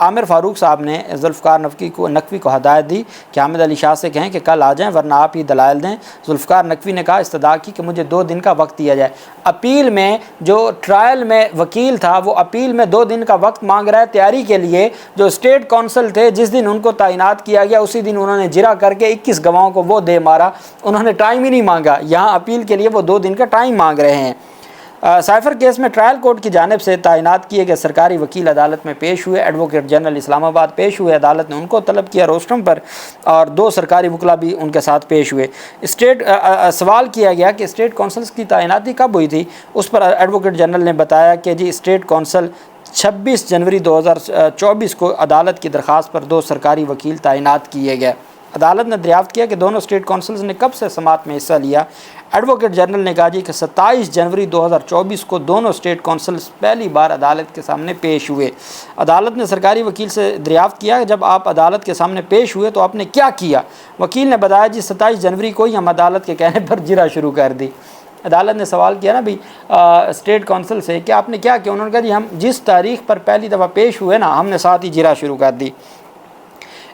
عامر فاروق صاحب نے ذوالفقار نقوی کو ہدایت دی کہ حامد علی شاہ سے کہیں کہ کل آ جائیں ورنہ آپ ہی دلائل دیں۔ ذوالفقار نقوی نے کہا استدعا کی کہ مجھے 2 دن کا وقت دیا جائے۔ اپیل میں جو ٹرائل میں وکیل تھا وہ اپیل میں 2 دن کا وقت مانگ رہا ہے تیاری کے لیے۔ جو اسٹیٹ کونسل تھے جس دن ان کو تعینات کیا گیا اسی دن انہوں نے جرا کر کے 21 گواہوں کو وہ دے مارا، انہوں نے ٹائم ہی نہیں مانگا، یہاں اپیل کے لیے وہ 2 دن کا ٹائم مانگ رہے ہیں۔ سائفر کیس میں ٹرائل کورٹ کی جانب سے تعینات کیے گئے سرکاری وکیل عدالت میں پیش ہوئے۔ ایڈوکیٹ جنرل اسلام آباد پیش ہوئے، عدالت نے ان کو طلب کیا روسٹرم پر، اور 2 سرکاری وکلا بھی ان کے ساتھ پیش ہوئے۔ سوال کیا گیا کہ اسٹیٹ کونسلز کی تعیناتی کب ہوئی تھی، اس پر ایڈوکیٹ جنرل نے بتایا کہ جی اسٹیٹ کونسل 26 جنوری 2024 کو عدالت کی درخواست پر 2 سرکاری وکیل تعینات کیے گئے۔ عدالت نے دریافت کیا کہ دونوں اسٹیٹ کونسلز نے کب سے سماعت میں حصہ لیا۔ ایڈوکیٹ جنرل نے کہا جی کہ 27 جنوری 2024 کو دونوں اسٹیٹ کونسلز پہلی بار عدالت کے سامنے پیش ہوئے۔ عدالت نے سرکاری وکیل سے دریافت کیا کہ جب آپ عدالت کے سامنے پیش ہوئے تو آپ نے کیا کیا۔ وکیل نے بتایا جی 27 جنوری کو ہی ہم عدالت کے کہنے پر جرا شروع کر دی۔ عدالت نے سوال کیا نا بھی اسٹیٹ کونسل سے کہ آپ نے کیا کیا، انہوں نے کہا جی ہم جس تاریخ پر پہلی دفعہ پیش ہوئے نا ہم نے ساتھ ہی جرا شروع کر دی۔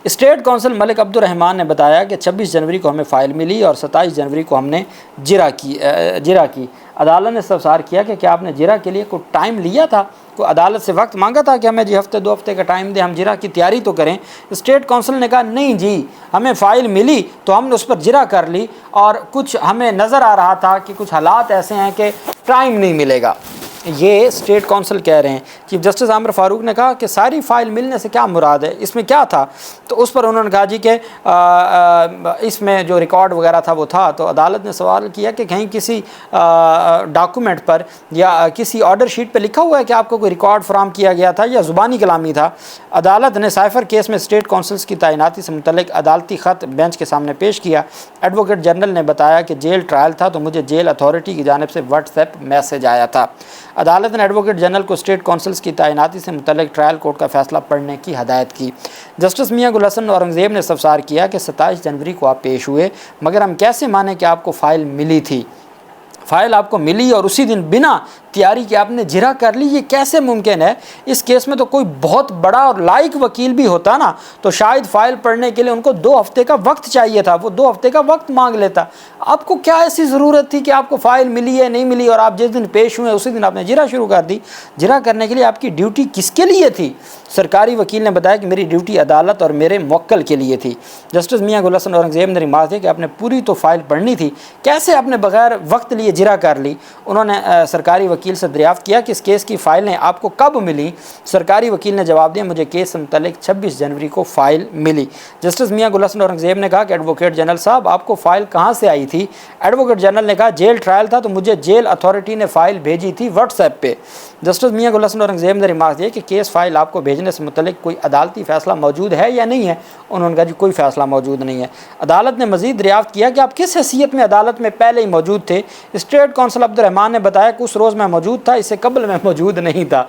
اسٹیٹ کونسل ملک عبد الرحمان نے بتایا کہ 26 جنوری کو ہمیں فائل ملی اور 27 جنوری کو ہم نے جرا کی۔ عدالت نے استفسار کیا کہ کیا آپ نے جرا کے لیے کوئی ٹائم لیا تھا، کوئی عدالت سے وقت مانگا تھا کہ ہمیں جی ہفتے 2 ہفتے کا ٹائم دیں، ہم جرا کی تیاری تو کریں۔ اسٹیٹ کونسل نے کہا نہیں جی ہمیں فائل ملی تو ہم نے اس پر جرا کر لی، اور کچھ ہمیں نظر آ رہا تھا کہ کچھ حالات ایسے ہیں کہ ٹائم نہیں ملے گا۔ یہ اسٹیٹ کونسل کہہ رہے ہیں۔ چیف جسٹس عامر فاروق نے کہا کہ ساری فائل ملنے سے کیا مراد ہے، اس میں کیا تھا، تو اس پر انہوں نے کہا جی کہ اس میں جو ریکارڈ وغیرہ تھا وہ تھا۔ تو عدالت نے سوال کیا کہ کہیں کسی ڈاکومنٹ پر یا کسی آرڈر شیٹ پہ لکھا ہوا ہے کہ آپ کو کوئی ریکارڈ فراہم کیا گیا تھا یا زبانی کلامی تھا۔ عدالت نے سائفر کیس میں اسٹیٹ کونسلز کی تعیناتی سے متعلق عدالتی خط بینچ کے سامنے پیش کیا۔ ایڈوکیٹ جنرل نے بتایا کہ جیل ٹرائل تھا تو مجھے جیل اتھارٹی کی جانب سے واٹس ایپ میسج آیا تھا۔ عدالت نے ایڈوکیٹ جنرل کو اسٹیٹ کونسلز کی تعیناتی سے متعلق ٹرائل کورٹ کا فیصلہ پڑھنے کی ہدایت کی۔ جسٹس میاں گل حسن اورنگزیب نے استفسار کیا کہ 27 جنوری کو آپ پیش ہوئے، مگر ہم کیسے مانیں کہ آپ کو فائل ملی تھی؟ فائل آپ کو ملی اور اسی دن بنا تیاری کے آپ نے جرا کر لی، یہ کیسے ممکن ہے؟ اس کیس میں تو کوئی بہت بڑا اور لائق وکیل بھی ہوتا نا تو شاید فائل پڑھنے کے لیے ان کو 2 ہفتے کا وقت چاہیے تھا، وہ 2 ہفتے کا وقت مانگ لیتا۔ آپ کو کیا ایسی ضرورت تھی کہ آپ کو فائل ملی ہے نہیں ملی اور آپ جس دن پیش ہوئے اسی دن آپ نے جرا شروع کر دی؟ جرا کرنے کے لیے آپ کی ڈیوٹی کس کے لیے تھی؟ سرکاری وکیل نے بتایا کہ میری ڈیوٹی عدالت اور میرے موکل کے لیے تھی۔ جسٹس میاں گل حسن اورنگزیب نے ریمارک دی کہ آپ نے پوری تو فائل پڑھنی تھی، کیسے آپ نے بغیر وقت لیے جرا کر لی؟ انہوں نے سرکاری وکیل سے دریافت کیا کہ اس کیس کی فائلیں آپ کو کب ملی؟ سرکاری وکیل نے جواب دیا مجھے کیس سے متعلق 26 جنوری کو فائل ملی۔ جسٹس میاں گل حسن اورنگزیب نے کہا کہ ایڈوکیٹ جنرل صاحب آپ کو فائل کہاں سے آئی تھی؟ ایڈوکیٹ جنرل نے کہا جیل ٹرائل تھا تو مجھے جیل اتھارٹی نے فائل بھیجی تھی واٹس ایپ پہ۔ جسٹس میاں گل حسن اورنگزیب نے ریمارک دیا کہ کیس فائل آپ کو بھیجنے سے متعلق کوئی عدالتی فیصلہ موجود ہے یا نہیں ہے؟ انہوں نے کہا جی کوئی فیصلہ موجود نہیں ہے۔ عدالت نے مزید دریافت کیا کہ آپ کس حیثیت میں عدالت میں پہلے ہی موجود تھے؟ اسٹیٹ کونسل عبد الرحمان نے بتایا کہ اس روز میں موجود تھا، اس سے قبل میں موجود نہیں تھا۔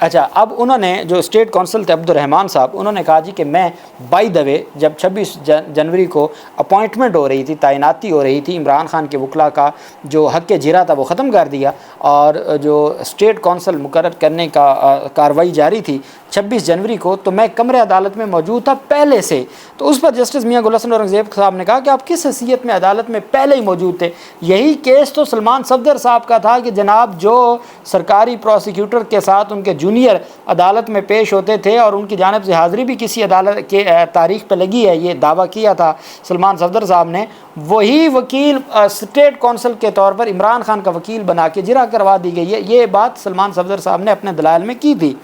اچھا، اب انہوں نے جو اسٹیٹ کونسل تھے عبد الرحمان صاحب، انہوں نے کہا جی کہ میں بائی دا وے جب 26 جنوری کو اپوائنٹمنٹ ہو رہی تھی، تعیناتی ہو رہی تھی، عمران خان کے وکلا کا جو حق جرا تھا وہ ختم کر دیا اور جو اسٹیٹ کونسل مقرر کرنے کا کارروائی جاری تھی 26 جنوری کو، تو میں کمرے عدالت میں موجود تھا پہلے سے۔ تو اس پر جسٹس میاں گل حسن اورنگزیب صاحب نے کہا کہ آپ کس حیثیت میں عدالت میں پہلے ہی موجود تھے؟ یہی کیس تو سلمان صفدر صاحب کا تھا کہ جناب جو سرکاری پروسیکیوٹر کے ساتھ ان کے جونیئر عدالت میں پیش ہوتے تھے اور ان کی جانب سے حاضری بھی کسی عدالت کے تاریخ پہ لگی ہے، یہ دعویٰ کیا تھا سلمان صفدر صاحب نے، وہی وکیل اسٹیٹ کونسل کے طور پر عمران خان کا وکیل بنا کے جرا کروا دی گئی ہے۔ یہ بات سلمان صفدر صاحب نے اپنے دلائل میں کی تھی۔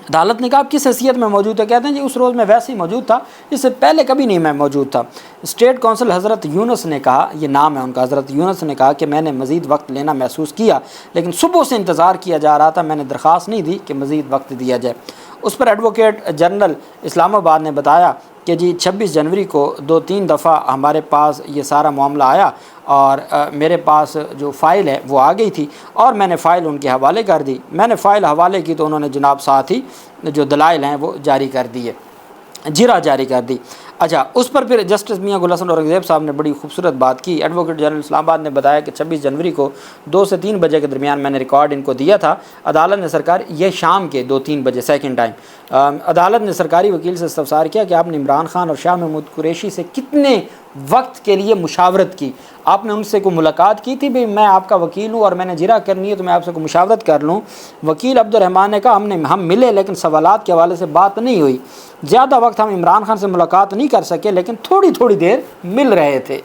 عدالت نے کہا آپ کس حیثیت میں موجود ہے؟ کہتے ہیں جی اس روز میں ویسے ہی موجود تھا، اس سے پہلے کبھی نہیں میں موجود تھا۔ اسٹیٹ کونسل حضرت یونس نے کہا، یہ نام ہے ان کا، حضرت یونس نے کہا کہ میں نے مزید وقت لینا محسوس کیا لیکن صبح سے انتظار کیا جا رہا تھا، میں نے درخواست نہیں دی کہ مزید وقت دیا جائے۔ اس پر ایڈوکیٹ جنرل اسلام آباد نے بتایا کہ جی 26 جنوری کو 2-3 دفعہ ہمارے پاس یہ سارا معاملہ آیا اور میرے پاس جو فائل ہے وہ آ گئی تھی اور میں نے فائل ان کے حوالے کر دی۔ میں نے فائل حوالے کی تو انہوں نے جناب ساتھ ہی جو دلائل ہیں وہ جاری کر دیے۔ جرا جاری کر دی۔ اچھا، اس پر پھر جسٹس میاں گل حسن اورنگزیب صاحب نے بڑی خوبصورت بات کی۔ ایڈوکیٹ جنرل اسلام آباد نے بتایا کہ 26 جنوری کو 2 سے 3 بجے کے درمیان میں نے ریکارڈ ان کو دیا تھا۔ عدالت نے سرکار یہ شام کے 2-3 بجے سیکنڈ ٹائم عدالت نے سرکاری وکیل سے استفسار کیا کہ آپ نے عمران خان اور شاہ محمود قریشی سے کتنے وقت کے لیے مشاورت کی؟ آپ نے ان سے کوئی ملاقات کی تھی؟ بھئی میں آپ کا وکیل ہوں اور میں نے جرا کرنی ہے تو میں آپ سے کوئی مشاورت کر لوں؟ وکیل عبد الرحمان نے کہا ہم ملے لیکن سوالات کے حوالے سے بات نہیں ہوئی، زیادہ وقت ہم عمران خان سے ملاقات نہیں کر سکے لیکن تھوڑی دیر مل رہے تھے۔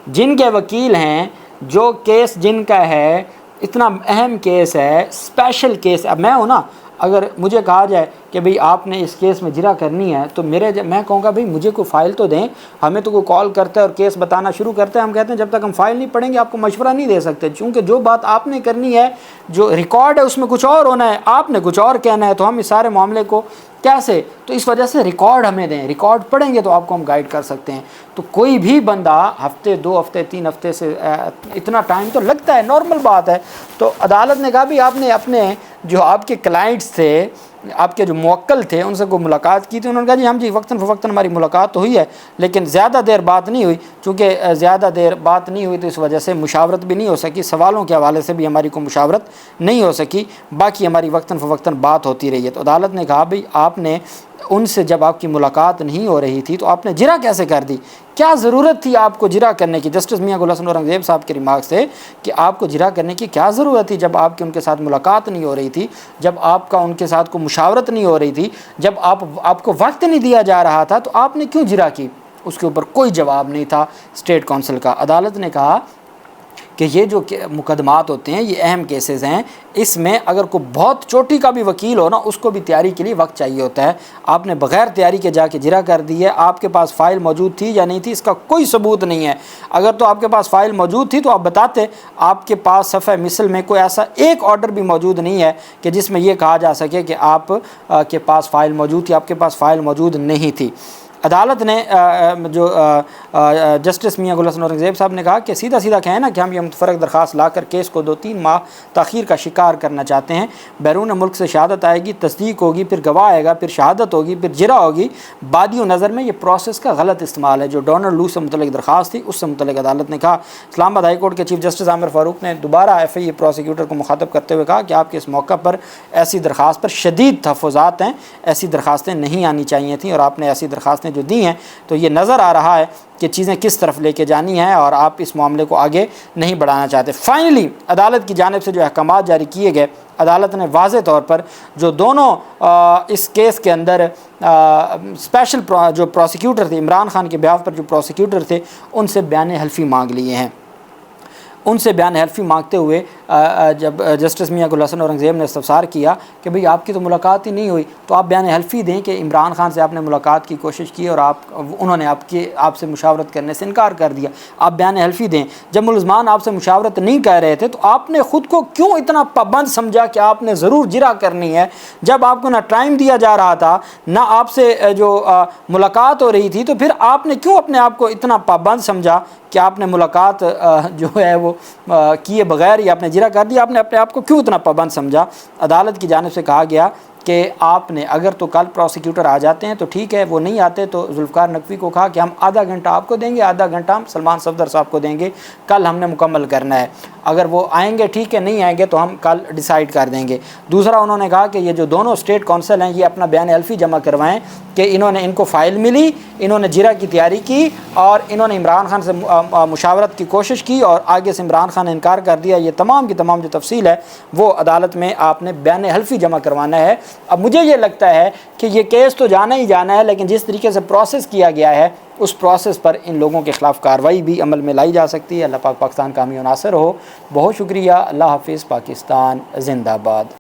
جن کے وکیل ہیں، جو کیس جن کا ہے، اتنا اہم کیس ہے، اسپیشل کیس ہے۔ اب میں ہوں نا، اگر مجھے کہا جائے کہ بھئی آپ نے اس کیس میں جرا کرنی ہے تو میں کہوں گا بھئی مجھے کوئی فائل تو دیں۔ ہمیں تو کوئی کال کرتا ہے اور کیس بتانا شروع کرتا ہے، ہم کہتے ہیں جب تک ہم فائل نہیں پڑھیں گے آپ کو مشورہ نہیں دے سکتے، چونکہ جو بات آپ نے کرنی ہے، جو ریکارڈ ہے اس میں کچھ اور ہونا ہے، آپ نے کچھ اور کہنا ہے، تو ہم اس سارے معاملے کو کیسے؟ تو اس وجہ سے ریکارڈ ہمیں دیں، ریکارڈ پڑھیں گے تو آپ کو ہم گائیڈ کر سکتے ہیں۔ تو کوئی بھی بندہ ہفتے 2 ہفتے 3 ہفتے سے اتنا ٹائم تو لگتا ہے، نارمل بات ہے۔ تو عدالت نے کہا بھی آپ نے اپنے جو آپ کے کلائنٹس تھے، آپ کے جو موکل تھے، ان سے کوئی ملاقات کی تھی؟ انہوں نے کہا جی وقتاً فوقتاً ہماری ملاقات تو ہوئی ہے لیکن زیادہ دیر بات نہیں ہوئی، چونکہ زیادہ دیر بات نہیں ہوئی تو اس وجہ سے مشاورت بھی نہیں ہو سکی، سوالوں کے حوالے سے بھی ہماری کوئی مشاورت نہیں ہو سکی، باقی ہماری وقتاً فوقتاً بات ہوتی رہی ہے۔ تو عدالت نے کہا بھئی آپ نے ان سے جب آپ کی ملاقات نہیں ہو رہی تھی تو آپ نے جرا کیسے کر دی؟ کیا ضرورت تھی آپ کو جرا کرنے کی؟ جسٹس میاں گل حسن اورنگزیب صاحب کے ریمارکس تھے کہ آپ کو جرا کرنے کی کیا ضرورت تھی جب آپ کی ان کے ساتھ ملاقات نہیں ہو رہی تھی، جب آپ کا ان کے ساتھ کوئی مشاورت نہیں ہو رہی تھی، جب آپ کو وقت نہیں دیا جا رہا تھا تو آپ نے کیوں جرا کی؟ اس کے اوپر کوئی جواب نہیں تھا اسٹیٹ کونسل کا۔ عدالت نے کہا کہ یہ جو مقدمات ہوتے ہیں یہ اہم کیسز ہیں، اس میں اگر کوئی بہت چوٹی کا بھی وکیل ہو نا، اس کو بھی تیاری کے لیے وقت چاہیے ہوتا ہے۔ آپ نے بغیر تیاری کے جا کے جرا کر دی ہے۔ آپ کے پاس فائل موجود تھی یا نہیں تھی اس کا کوئی ثبوت نہیں ہے۔ اگر تو آپ کے پاس فائل موجود تھی تو آپ بتاتے۔ آپ کے پاس صفحہ مثل میں کوئی ایسا ایک آرڈر بھی موجود نہیں ہے کہ جس میں یہ کہا جا سکے کہ آپ کے پاس فائل موجود تھی، آپ کے پاس فائل موجود نہیں تھی۔ عدالت نے جو جسٹس میاں گل حسن اورنگزیب صاحب نے کہا کہ سیدھا کہیں نا کہ ہم یہ متفرق درخواست لا کر کیس کو 2-3 ماہ تاخیر کا شکار کرنا چاہتے ہیں۔ بیرون ملک سے شہادت آئے گی، تصدیق ہوگی، پھر گواہ آئے گا، پھر شہادت ہوگی، پھر جرا ہوگی۔ بادی و نظر میں یہ پروسیس کا غلط استعمال ہے۔ جو ڈونلڈ لو سے متعلق درخواست تھی اس سے متعلق عدالت نے کہا۔ اسلام آباد ہائی کورٹ کے چیف جسٹس عامر فاروق نے دوبارہ FIA پروسیکیوٹر کو مخاطب کرتے ہوئے کہا کہ آپ کے اس موقع پر ایسی درخواست پر شدید تحفظات ہیں، ایسی درخواستیں نہیں آنی چاہیے تھیں اور آپ نے ایسی درخواستیں جو دی ہیں تو یہ نظر آ رہا ہے کہ چیزیں کس طرف لے کے جانی ہیں اور آپ اس معاملے کو آگے نہیں بڑھانا چاہتے۔ فائنلی عدالت کی جانب سے جو احکامات جاری کیے گئے، عدالت نے واضح طور پر جو دونوں اس کیس کے اندر اسپیشل جو پروسیکیوٹر تھے، عمران خان کے بیاف پر جو پروسیکیوٹر تھے، ان سے بیان حلفی مانگ لیے ہیں۔ ان سے بیان حلفی مانگتے ہوئے جب جسٹس میاں گل حسن اورنگزیب نے استفسار کیا کہ بھئی آپ کی تو ملاقات ہی نہیں ہوئی، تو آپ بیان حلفی دیں کہ عمران خان سے آپ نے ملاقات کی کوشش کی اور انہوں نے آپ سے مشاورت کرنے سے انکار کر دیا، آپ بیان حلفی دیں۔ جب ملزمان آپ سے مشاورت نہیں کر رہے تھے تو آپ نے خود کو کیوں اتنا پابند سمجھا کہ آپ نے ضرور جرا کرنی ہے؟ جب آپ کو نہ ٹائم دیا جا رہا تھا، نہ آپ سے جو ملاقات ہو رہی تھی، تو پھر آپ نے کیوں اپنے آپ کو اتنا پابند سمجھا کہ آپ نے ملاقات جو ہے وہ کیے بغیر ہی آپ نے جرا کر دیا؟ آپ نے اپنے آپ کو کیوں اتنا پابند سمجھا؟ عدالت کی جانب سے کہا گیا کہ آپ نے اگر تو کل پروسیکیوٹر آ جاتے ہیں تو ٹھیک ہے، وہ نہیں آتے تو ذوالفقار نقوی کو کہا کہ ہم آدھا گھنٹہ آپ کو دیں گے، آدھا گھنٹہ ہم سلمان صفدر صاحب کو دیں گے، کل ہم نے مکمل کرنا ہے۔ اگر وہ آئیں گے ٹھیک ہے، نہیں آئیں گے تو ہم کل ڈیسائیڈ کر دیں گے۔ دوسرا انہوں نے کہا کہ یہ جو دونوں اسٹیٹ کونسل ہیں یہ اپنا بیان حلفی جمع کروائیں کہ ان کو فائل ملی، انہوں نے جرا کی تیاری کی اور انہوں نے عمران خان سے مشاورت کی کوشش کی اور آگے سے عمران خان نے انکار کر دیا۔ یہ تمام کی تمام جو تفصیل ہے وہ عدالت میں آپ نے بیان حلفی جمع کروانا ہے۔ اب مجھے یہ لگتا ہے کہ یہ کیس تو جانا ہی جانا ہے، لیکن جس طریقے سے پروسیس کیا گیا ہے اس پروسیس پر ان لوگوں کے خلاف کارروائی بھی عمل میں لائی جا سکتی ہے۔ اللہ پاک پاکستان کا حامی و ناصر ہو۔ بہت شکریہ۔ اللہ حافظ۔ پاکستان زندہ باد۔